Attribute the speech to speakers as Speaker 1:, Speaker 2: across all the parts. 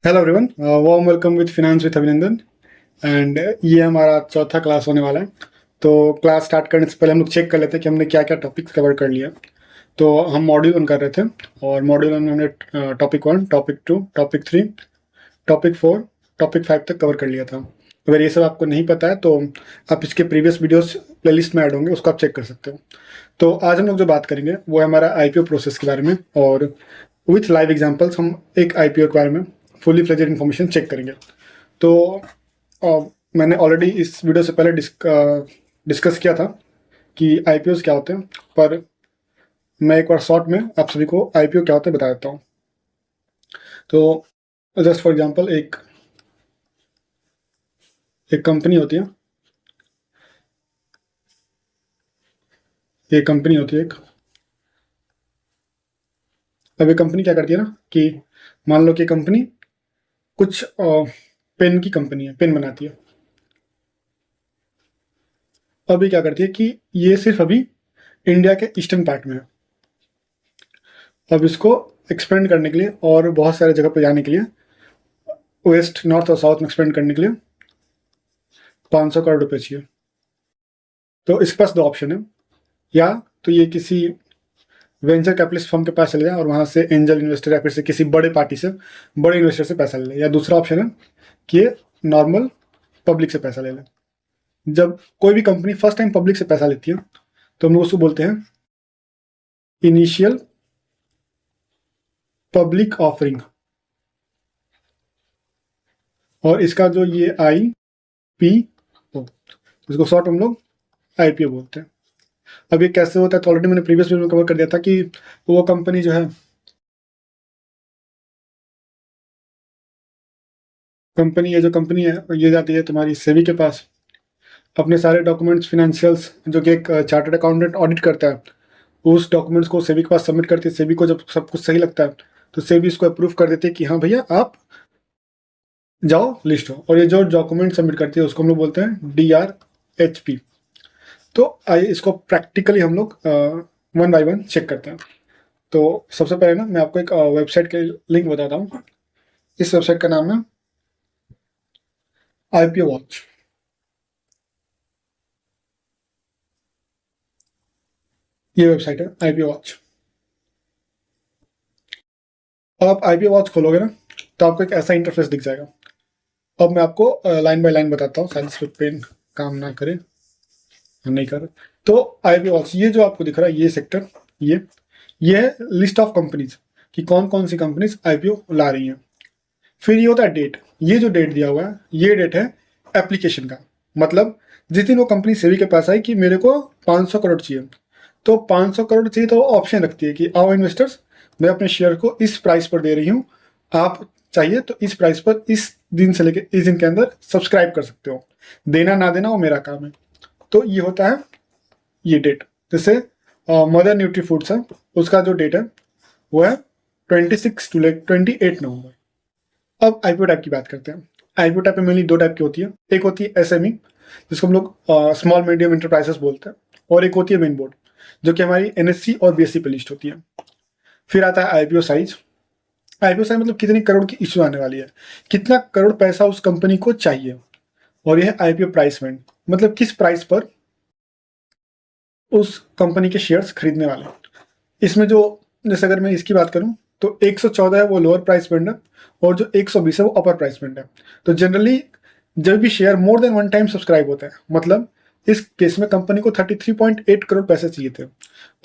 Speaker 1: Hello everyone, warm welcome with finance with अभिनंदन। And ये हमारा चौथा क्लास होने वाला है। तो क्लास स्टार्ट करने से पहले हम लोग चेक कर लेते हैं कि हमने क्या क्या टॉपिक्स कवर कर लिया। तो हम मॉड्यूल 1 कर रहे थे और मॉड्यूल 1 में हमने topic 1, topic 2, topic 3, topic 4, topic 5 तक कवर कर लिया था। अगर ये सब आपको नहीं पता है तो आप इसके प्रीवियस वीडियोस प्लेलिस्ट में ऐड होंगे, उसको आप चेक कर सकते हो। तो आज हम लोग जो बात करेंगे वो है हमारा आईपीओ प्रोसेस के बारे में, और विथ लाइव एग्जांपल्स हम एक आईपीओ के बारे में फुली फ्लेजेड इन्फॉर्मेशन चेक करेंगे। तो मैंने ऑलरेडी इस वीडियो से पहले डिस्कस किया था कि आईपीओस क्या होते हैं, पर मैं एक बार शॉर्ट में आप सभी को आईपीओ क्या होते हैं बता देता हूँ। तो जस्ट फॉर एग्जांपल एक कंपनी होती है, ये कंपनी होती है एक। अब ये कंपनी क्या करती है ना कि मान लो कि कंपनी कुछ पेन की कंपनी है, पेन बनाती है। अभी क्या करती है कि ये सिर्फ अभी इंडिया के ईस्टर्न पार्ट में है। अब इसको एक्सपेंड करने के लिए और बहुत सारे जगह पर जाने के लिए, वेस्ट, नॉर्थ और साउथ में एक्सपेंड करने के लिए 500 करोड़ रुपए चाहिए। तो इसके पास दो ऑप्शन है, या तो ये किसी वेंचर कैपिटलिस्ट फर्म के पास चले जाए और वहाँ से एंजल इन्वेस्टर या फिर से किसी बड़े पार्टी से, बड़े इन्वेस्टर से पैसा ले ले, या दूसरा ऑप्शन है कि ये नॉर्मल पब्लिक से पैसा ले ले। जब कोई भी कंपनी फर्स्ट टाइम पब्लिक से पैसा लेती है तो हम लोग उसको बोलते हैं इनिशियल पब्लिक ऑफरिंग, और इसका जो ये IPO, इसको शॉर्ट हम लोग IPO बोलते हैं। अब ये कैसे होता है तो ऑलरेडी मैंने प्रीवियस वीडियो में कवर कर दिया था कि वो कंपनी जो है, ये जो कंपनी है ये जाती है तुम्हारी सेबी के पास, अपने सारे डॉक्यूमेंट्स, फिनेंशियल्स जो कि एक चार्टर्ड अकाउंटेंट ऑडिट करता है, उस डॉक्यूमेंट्स को सेबी के पास सबमिट करती है। सेबी को जब सब कुछ सही लगता है तो सेबी इसको अप्रूव कर देती है कि हाँ भैया आप जाओ, लिस्ट हो। और ये जो डॉक्यूमेंट सबमिट करती है उसको हम लोग बोलते हैं DRHP। तो आइए इसको प्रैक्टिकली हम लोग 1 बाय 1 चेक करते हैं। तो सबसे पहले ना मैं आपको एक वेबसाइट के लिंक बताता हूँ। इस वेबसाइट का नाम है IPO वॉच। ये वेबसाइट है IPO वॉच। अब आप IPO वॉच खोलोगे ना तो आपको एक ऐसा इंटरफेस दिख जाएगा। अब मैं आपको लाइन बाय लाइन बताता हूँ, शायद इस पे पेन काम ना करे, नहीं कर। तो IPO वॉच, ये जो आपको दिख रहा है ये सेक्टर, ये है लिस्ट ऑफ कंपनीज कि कौन कौन सी कंपनीज IPO ला रही हैं। फिर ये होता है डेट। ये जो डेट दिया हुआ है ये डेट है एप्लीकेशन का, मतलब जिस दिन वो कंपनी सेबी के पास आई कि मेरे को 500 करोड़ चाहिए, तो 500 करोड़ चाहिए तो वो ऑप्शन रखती है कि आओ इन्वेस्टर्स, मैं अपने शेयर को इस प्राइस पर दे रही हूँ, आप चाहिए तो इस प्राइस पर इस दिन से लेकर इस दिन के अंदर सब्सक्राइब कर सकते हो। देना ना देना वो मेरा काम है। तो ये होता है ये डेट। जैसे मदर न्यूट्री फूड्स है, उसका जो डेट है वो है 28 नवंबर। अब IPO टाइप की बात करते हैं। IPO टाइप में मेनली दो टाइप की होती है। एक होती है SME, जिसको हम लोग स्मॉल मीडियम इंटरप्राइजेस बोलते हैं, और एक होती है मेन बोर्ड जो कि हमारी NSE और BSE पे लिस्ट होती है। फिर आता है IPO साइज। IPO साइज मतलब कितनी करोड़ की इश्यू आने वाली है, कितना करोड़ पैसा उस कंपनी को चाहिए। और यह है IPO प्राइस बैंड, मतलब किस प्राइस पर उस कंपनी के शेयर्स खरीदने वाले हैं। इसमें जो, जैसे अगर मैं इसकी बात करूं तो 114 है वो लोअर प्राइस बैंड है, और जो 120 है वो अपर प्राइस बैंड है। तो जनरली जब भी share more than 1 time subscribe होता है, मतलब इस केस में कंपनी को 33.8 करोड़ पैसे चाहिए थे,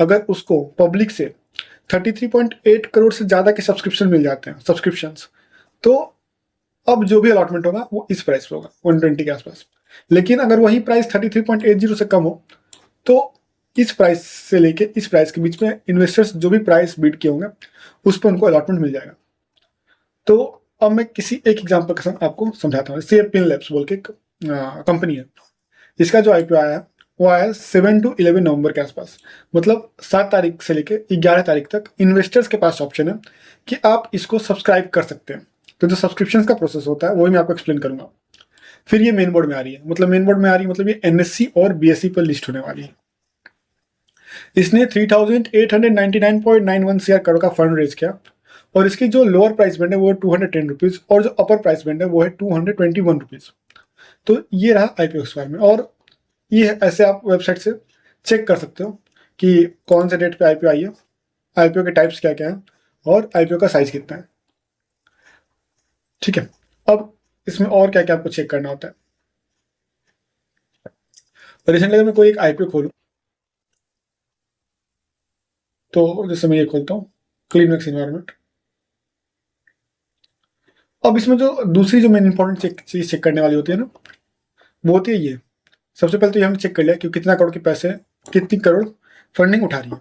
Speaker 1: अगर उसको पब्लिक से 33.8 करोड़ से ज़्यादा के सब्सक्रिप्शन मिल जाते हैं, सब्सक्रिप्शंस, तो अब जो भी अलॉटमेंट होगा वो इस प्राइस पे होगा, 120 के आसपास। लेकिन अगर वही प्राइस 33.80 से कम हो तो इस प्राइस से लेके इस प्राइस के बीच में इन्वेस्टर्स जो भी प्राइस बीट किए होंगे उस पर उनको अलॉटमेंट मिल जाएगा। तो अब मैं किसी एक एग्जांपल के साथ आपको समझाता हूँ। जैसे पिन लैब्स बोल के कंपनी है, इसका जो IPO आया है वो आया 7 to 11 नवंबर के आसपास, मतलब 7 तारीख से लेके 11 तारीख तक इन्वेस्टर्स के पास ऑप्शन है कि आप इसको सब्सक्राइब कर सकते हैं। तो जो सब्सक्रिप्शन का प्रोसेस होता है वही मैं आपको एक्सप्लेन करूंगा। फिर ये मेन बोर्ड में आ रही है, मतलब मेन बोर्ड में आ रही है मतलब ये NSE और BSE पर लिस्ट होने वाली है। इसने 3899.91 CR करोड़ का फंड रेज किया, और इसकी जो लोअर प्राइस बैंड है वो है 210 रुपीज़ और जो अपर प्राइस बैंड है वो है 221 रुपीज़। तो ये रहा IPO के बारे में। और ये ऐसे आप वेबसाइट से चेक कर सकते हो कि कौन से डेट पे IPO आई है, IPO के टाइप्स क्या क्या है और IPO का साइज कितना है। ठीक है, अब इसमें और क्या क्या आपको चेक करना होता है। रिसेंटली अगर मैं कोई एक IPO खोलूँ, तो जैसे मैं ये खोलता हूँ क्लीनमेक्स इन्वायरमेंट। अब इसमें जो दूसरी जो मेन इंपॉर्टेंट चीज चेक करने वाली होती है ना, वो होती है ये। सबसे पहले तो ये हमने चेक कर लिया कि कितना करोड़ के पैसे, कितनी करोड़ फंडिंग उठा रही है।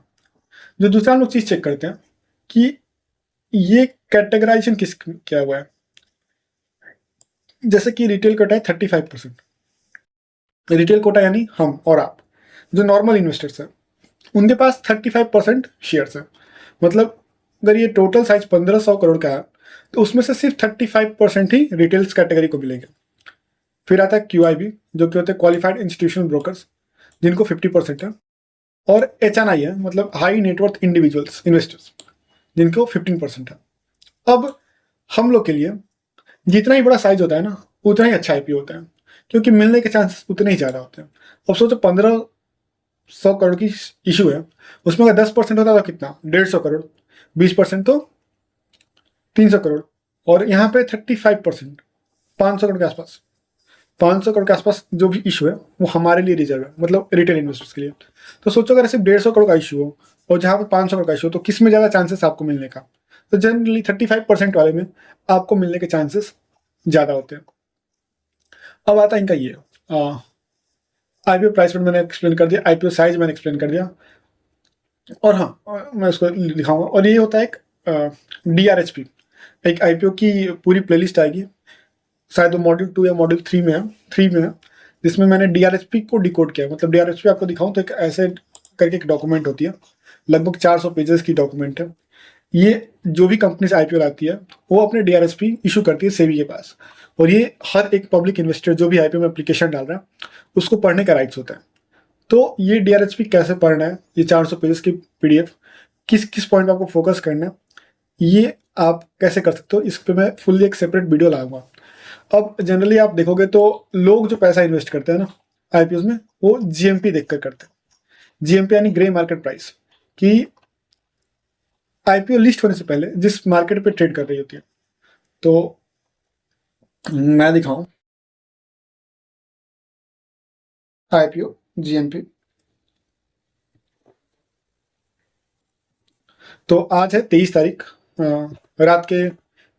Speaker 1: जो दूसरा हम लोग चीज चेक करते हैं कि ये कैटेगराइजेशन किस क्या हुआ है। जैसे कि रिटेल कोटा है 35%। रिटेल कोटा यानी हम और आप, जो नॉर्मल इन्वेस्टर्स हैं, उनके पास 35% शेयर्स है। मतलब अगर ये टोटल साइज 1500 करोड़ का है तो उसमें से सिर्फ 35% ही रिटेल्स कैटेगरी को मिलेंगे। फिर आता है QIB, जो कि होते हैं क्वालिफाइड इंस्टीट्यूशनल ब्रोकर्स, जिनको 50% है। और HNI है, मतलब हाई नेटवर्थ इंडिविजुअल्स इन्वेस्टर्स, जिनको 15% है। अब हम लोग के लिए जितना ही बड़ा साइज होता है ना, उतना ही अच्छा IPO होता है, क्योंकि मिलने के चांसेस उतने ही ज़्यादा होते हैं। अब सोचो 1500 करोड़ की इशू है, उसमें अगर 10% होता तो कितना, 150 करोड़, 20% तो 300 करोड़, और यहाँ पे 35%, 500 करोड़ के आसपास। 500 करोड़ के आसपास जो भी इशू है वो हमारे लिए रिजर्व है, मतलब रिटेल इन्वेस्टर्स के लिए। तो सोचो अगर सिर्फ 150 करोड़ का इशू हो और जहाँ पे 500 करोड़ का इशू हो, तो किस में ज़्यादा चांसेस आपको मिलने का? तो जनरली 35% वाले में आपको मिलने के चांसेस ज़्यादा होते हैं। अब आता है इनका ये IPO प्राइस मैंने एक्सप्लेन कर दिया, IPO साइज मैंने एक्सप्लेन कर दिया, और हाँ मैं उसको लिखाऊंगा। और ये होता है एक DRHP, एक IPO की पूरी प्लेलिस्ट आएगी, शायद वो मॉड्यूल 2 या मॉड्यूल 3 में है, जिसमें मैंने DRHP को डिकोड किया। मतलब DRHP आपको दिखाऊं तो एक ऐसे करके एक डॉक्यूमेंट होती है, लगभग 400 पेजेस की डॉक्यूमेंट है। ये जो भी कंपनी से IPO लाती है वो अपने DRHP इशू करती है सेबी के पास, और ये हर एक पब्लिक इन्वेस्टर जो भी IPO में एप्लीकेशन डाल रहा है उसको पढ़ने का राइट्स होता है। तो ये DRHP कैसे पढ़ना है, ये 400 पेजेस की PDF, किस किस पॉइंट पे आपको फोकस करना है, ये आप कैसे कर सकते हो, इस पर मैं फुल्ली एक सेपरेट वीडियो लाऊंगा। अब जनरली आप देखोगे तो लोग जो पैसा इन्वेस्ट करते हैं ना IPOs में, वो GMP देखकर करते हैं। GMP यानी ग्रे मार्केट प्राइस, कि IPO लिस्ट होने से पहले जिस मार्केट पे ट्रेड कर रही होती है। तो मैं दिखाऊं IPO GMP। तो आज है 23 तारीख, रात के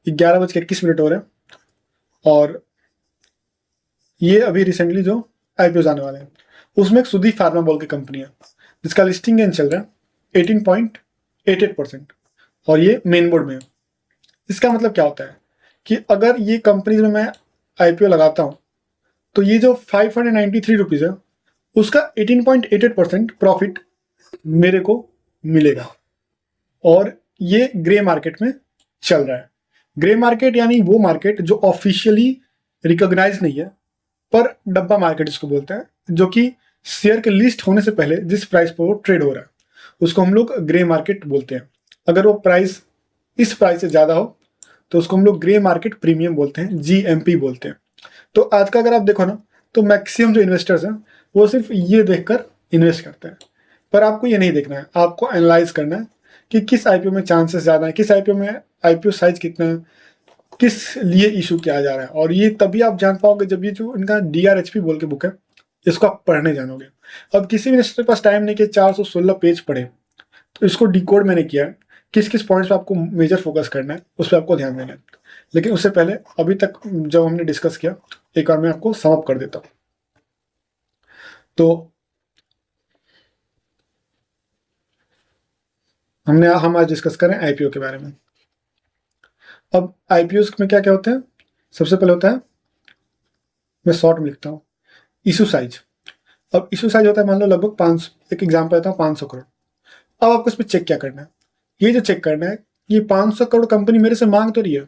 Speaker 1: 11:21 हो रहे हैं, और ये अभी रिसेंटली जो IPOs आने वाले हैं उसमें एक सुदीप फार्मा बोल की कंपनी है, जिसका लिस्टिंग गेन चल रहा है 18.88%, और ये मेन बोर्ड में है। इसका मतलब क्या होता है कि अगर ये कंपनीज में मैं IPO लगाता हूँ तो ये जो 593 रुपीज़ है उसका 18.88% प्रॉफिट मेरे को मिलेगा, और ये ग्रे मार्केट में चल रहा है। ग्रे मार्केट यानी वो मार्केट जो ऑफिशियली रिकॉग्नाइज नहीं है, पर डब्बा मार्केट इसको बोलते हैं, जो कि शेयर के लिस्ट होने से पहले जिस प्राइस पर वो ट्रेड हो रहा है उसको हम लोग ग्रे मार्केट बोलते हैं। अगर वो प्राइस इस प्राइस से ज़्यादा हो तो उसको हम लोग ग्रे मार्केट प्रीमियम बोलते हैं, GMP बोलते हैं। तो आज का अगर आप देखो ना, तो मैक्सिमम जो इन्वेस्टर्स हैं वो सिर्फ ये देखकर इन्वेस्ट करते हैं, पर आपको ये नहीं देखना है, आपको एनालाइज करना है कि किस IPO में चांसेस ज़्यादा है, किस IPO में IPO साइज कितना है, किस लिए इशू किया जा रहा है। और ये तभी आप जान पाओगे जब ये जो इनका DRHP बोल के बुक है इसको आप पढ़ने जानोगे। अब किसी भी इन्वेस्टर के पास टाइम नहीं कि 416 पेज पढ़े, तो इसको डिकोड मैंने किया है, किस किस पॉइंट्स पे आपको मेजर फोकस करना है उस पर आपको ध्यान देना है। लेकिन उससे पहले अभी तक जब हमने डिस्कस किया एक बार मैं आपको सम अप कर देता हूँ। तो हम आज डिस्कस करें IPO के बारे में। अब IPOs में क्या क्या होते हैं, सबसे पहले होता है, मैं शॉर्ट में लिखता हूँ, इशू साइज। अब इशू साइज होता है मान लो लगभग 500, एक एग्जाम्पल देता हूँ 500 करोड़। अब आपको इस पर चेक क्या करना है, ये जो चेक करना है, ये 500 करोड़ कंपनी मेरे से मांग तो रही है,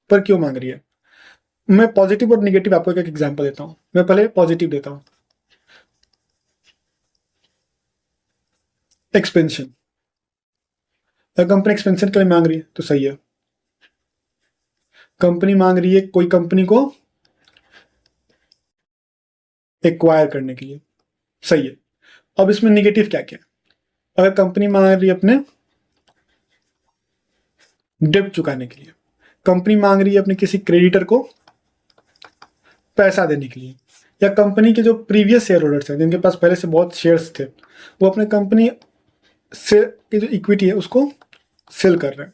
Speaker 1: पर क्यों मांग रही है। मैं पॉजिटिव और निगेटिव आपको एक एग्जाम्पल देता हूँ। मैं पहले पॉजिटिव देता हूँ, एक्सपेंशन। अगर कंपनी एक्सपेंशन के लिए मांग रही है तो सही है, कंपनी मांग रही है कोई कंपनी को एक्वायर करने के लिए, सही है। अब इसमें निगेटिव क्या क्या है? अगर कंपनी मांग रही है अपने डेब्ट चुकाने के लिए, कंपनी मांग रही है अपने किसी क्रेडिटर को पैसा देने के लिए, या कंपनी के जो प्रीवियस शेयर होल्डर्स हैं जिनके पास पहले से बहुत शेयर्स थे, वो अपने कंपनी से की जो इक्विटी है उसको सेल कर रहे हैं,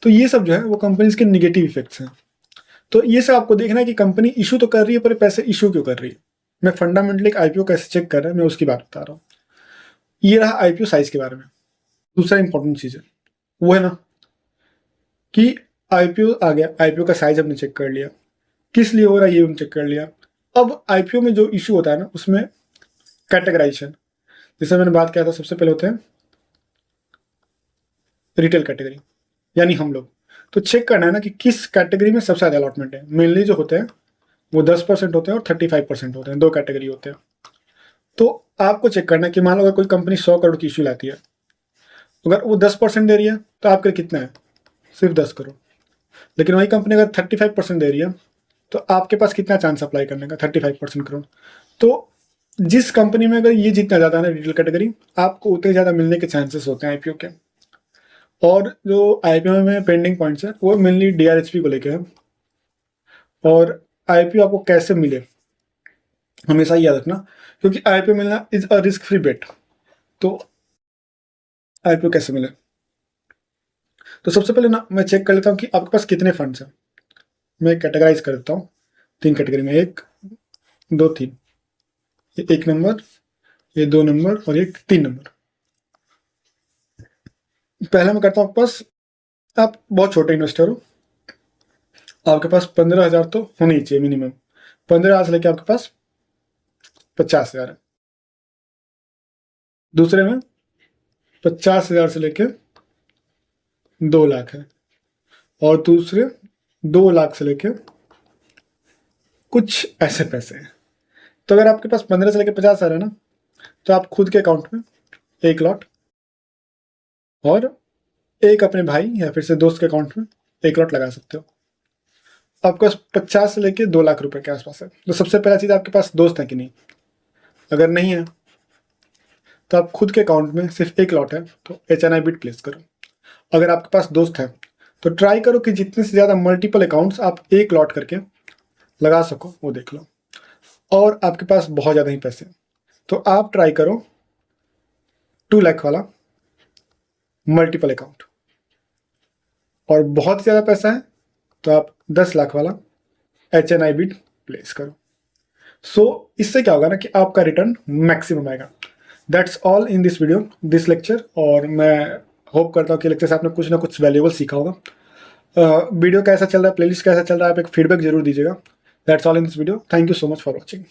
Speaker 1: तो ये सब जो है वो कंपनीज के निगेटिव इफेक्ट्स हैं। तो ये सब आपको देखना है कि कंपनी इशू तो कर रही है पर पैसे इशू क्यों कर रही है। मैं फंडामेंटली एक आईपीओ कैसे चेक कर रहा है मैं उसकी बात बता रहा हूँ। ये रहा आईपीओ साइज के बारे में। दूसरा इंपॉर्टेंट चीज़ है वो है ना कि आईपीओ आ गया, आईपीओ का साइज हमने चेक कर लिया, किस लिए हो रहा है ये हमने चेक कर लिया। अब आईपीओ में जो इशू होता है ना उसमें कैटेगराइजेशन, जैसे मैंने बात किया था, सबसे पहले होते हैं रिटेल कैटेगरी यानी हम लोग। तो चेक करना है ना कि किस कैटेगरी में सबसे ज़्यादा अलॉटमेंट है। मेनली जो होते हैं वो 10% होते हैं और 35% होते हैं, दो कैटेगरी होते हैं। तो आपको चेक करना है कि मान लो अगर कोई कंपनी 100 करोड़ की इशू लाती है, अगर वो 10% दे रही है तो आपके कितना है, सिर्फ 10 करोड़। लेकिन वही कंपनी अगर 35% दे रही है तो आपके पास कितना चांस अप्लाई करने का, 35% करोड़। तो जिस कंपनी में अगर ये जितना ज़्यादा है ना रिटेल कैटेगरी, आपको उतने ज़्यादा मिलने के चांसेस होते हैं आईपीओ के। और जो आईपीओ में पेंडिंग पॉइंट्स है वो मेनली डीआरएचपी को लेकर है। और आईपीओ आपको कैसे मिले हमेशा याद रखना, क्योंकि आईपीओ मिलना इज अ रिस्क फ्री बेट। तो आईपीओ कैसे मिले, तो सबसे पहले ना मैं चेक कर लेता हूँ कि आपके पास कितने फंड्स हैं। मैं कैटेगराइज कर देता हूँ 3 कैटेगरी में, 1 2 3। ये 1 नंबर, ये 2 नंबर और ये 3 नंबर। पहले मैं करता हूँ आपके पास, आप बहुत छोटे इन्वेस्टर हो, आपके पास 15,000 तो होने ही चाहिए मिनिमम। 15,000 से लेकर आपके पास 50,000 है। दूसरे में 50,000 से लेकर 2 लाख है। और दूसरे 2 लाख से लेकर कुछ ऐसे पैसे हैं। तो अगर आपके पास 15 से लेकर 50,000 है ना, तो आप खुद के अकाउंट में 1 लॉट और एक अपने भाई या फिर से दोस्त के अकाउंट में 1 लॉट लगा सकते हो। आपके पास 50 से लेकर 2 लाख रुपए के आसपास है। तो सबसे पहला चीज़, आपके पास दोस्त है कि नहीं। अगर नहीं है तो आप खुद के अकाउंट में सिर्फ 1 लॉट है तो HNI बिट प्लेस करो। अगर आपके पास दोस्त है तो ट्राई करो कि जितने से ज़्यादा मल्टीपल अकाउंट्स आप 1 लॉट करके लगा सको वो देख लो। और आपके पास बहुत ज़्यादा ही पैसे तो आप ट्राई करो 2 लाख वाला मल्टीपल अकाउंट। और बहुत ज़्यादा पैसा है तो आप 10 लाख वाला HNI बिट प्लेस करो। सो इससे क्या होगा ना कि आपका रिटर्न मैक्सिमम आएगा। That's all in this video, this lecture. और मैं होप करता हूँ कि लेक्चर से आपने कुछ ना कुछ वैल्यूएबल सीखा होगा। वीडियो कैसा चल रहा है, प्लेलिस्ट कैसा चल रहा है, आप एक फीडबैक जरूर दीजिएगा। That's all in this video. Thank you so much for watching.